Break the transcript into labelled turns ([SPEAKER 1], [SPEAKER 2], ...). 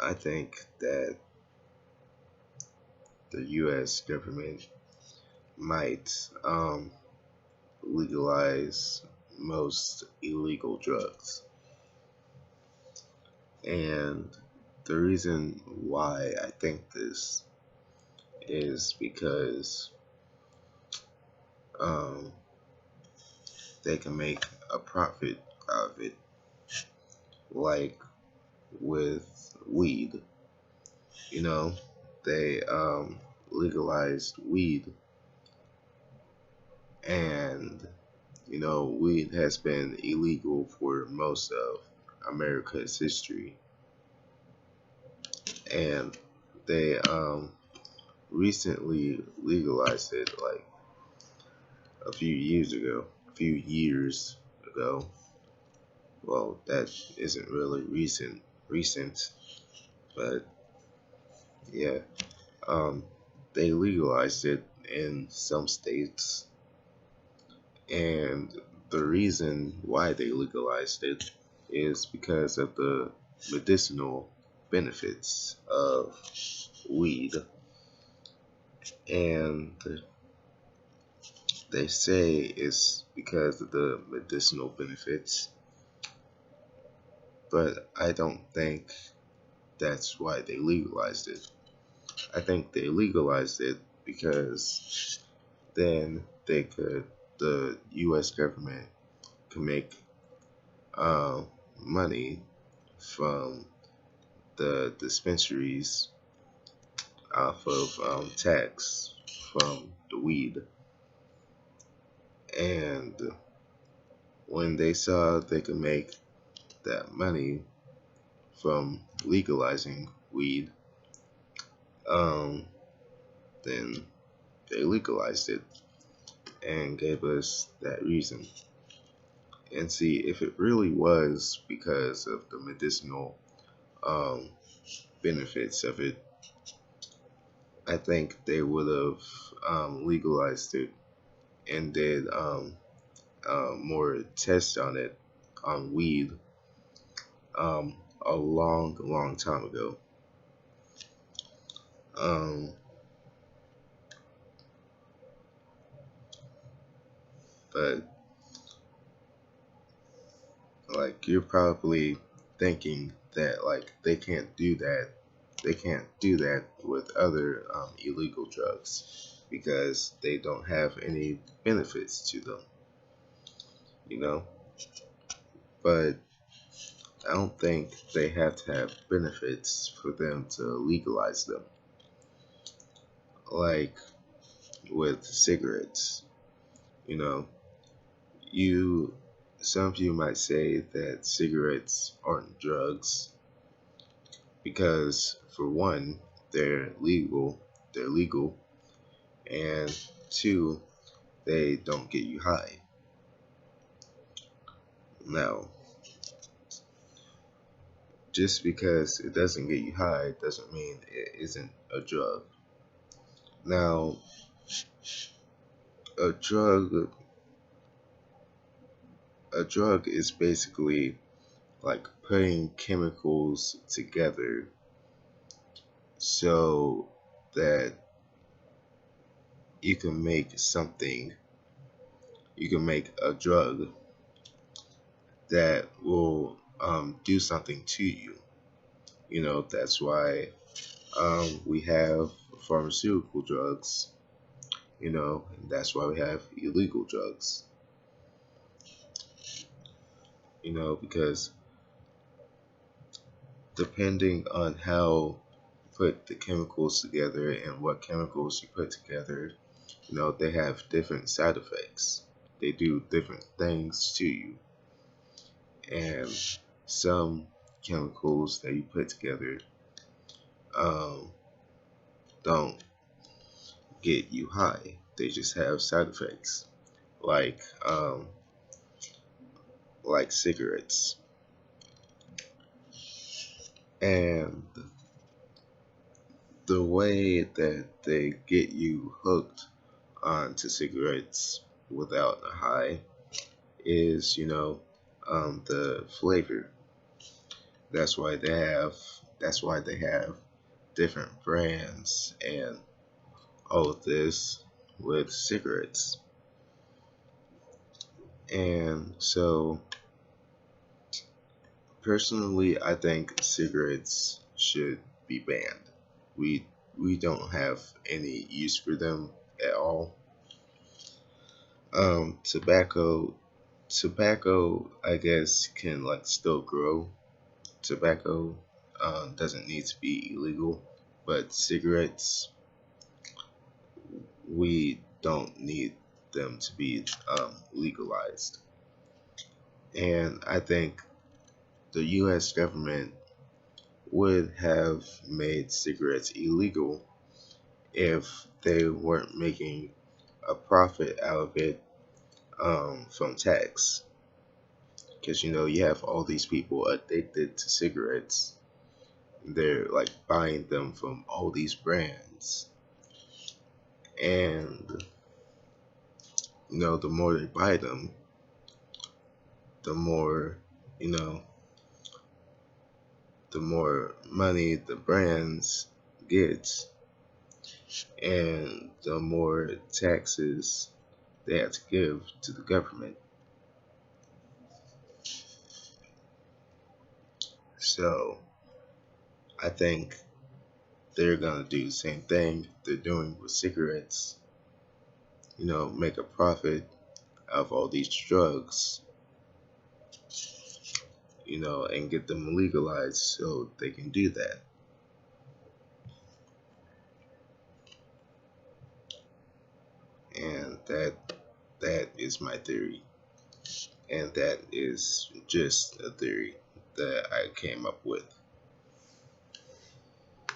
[SPEAKER 1] I think that the U.S. government might legalize most illegal drugs. And the reason why I think this is because um, they can make a profit out of it, like with weed. You know, they legalized weed, and weed has been illegal for most of America's history, and they recently legalized it like a few years ago. Well, that isn't really recent, but yeah, um, they legalized it in some states, and the reason why they legalized it is because of the medicinal benefits of weed, and they say it's because of the medicinal benefits, but I don't think that's why they legalized it. I think they legalized it because then the U.S. government could make uh, money from the dispensaries off of tax from the weed. And when they saw they could make that money from legalizing weed, um, then they legalized it and gave us that reason. And see, if it really was because of the medicinal um, benefits of it, I think they would have legalized it and did more tests on it, on weed, a long time ago. Um, but like you're probably thinking that like they can't do that with other illegal drugs because they don't have any benefits to them, you know. But I don't think they have to have benefits for them to legalize them. Like with cigarettes, you know, you some of you might say that cigarettes aren't drugs because for one, they're legal, and two, they don't get you high. Now, just because it doesn't get you high doesn't mean it isn't a drug. Now, a drug a drug is basically like putting chemicals together so that you can make something, you can make a drug that will do something to you. That's why we have pharmaceutical drugs, and that's why we have illegal drugs, because depending on how you put the chemicals together and what chemicals you put together, they have different side effects. They do different things to you. And some chemicals that you put together um, don't get you high. They just have side effects, like um, like cigarettes. And the way that they get you hooked onto cigarettes without a high is, the flavor. That's why they have That's why they have different brands and all of this with cigarettes. And so, personally, I think cigarettes should be banned. We we don't have any use for them at all. Tobacco, I guess, can like still grow. Tobacco doesn't need to be illegal, but cigarettes, we don't need them to be legalized. And I think the U.S. government would have made cigarettes illegal if they weren't making a profit out of it from tax. Because you have all these people addicted to cigarettes. They're like buying them from all these brands. And the more they buy them, the more, you know, the more money the brands get, and the more taxes they have to give to the government. So I think they're gonna do the same thing they're doing with cigarettes. Make a profit out of all these drugs, and get them legalized so they can do that. And that is my theory. And that is just a theory that I came up with.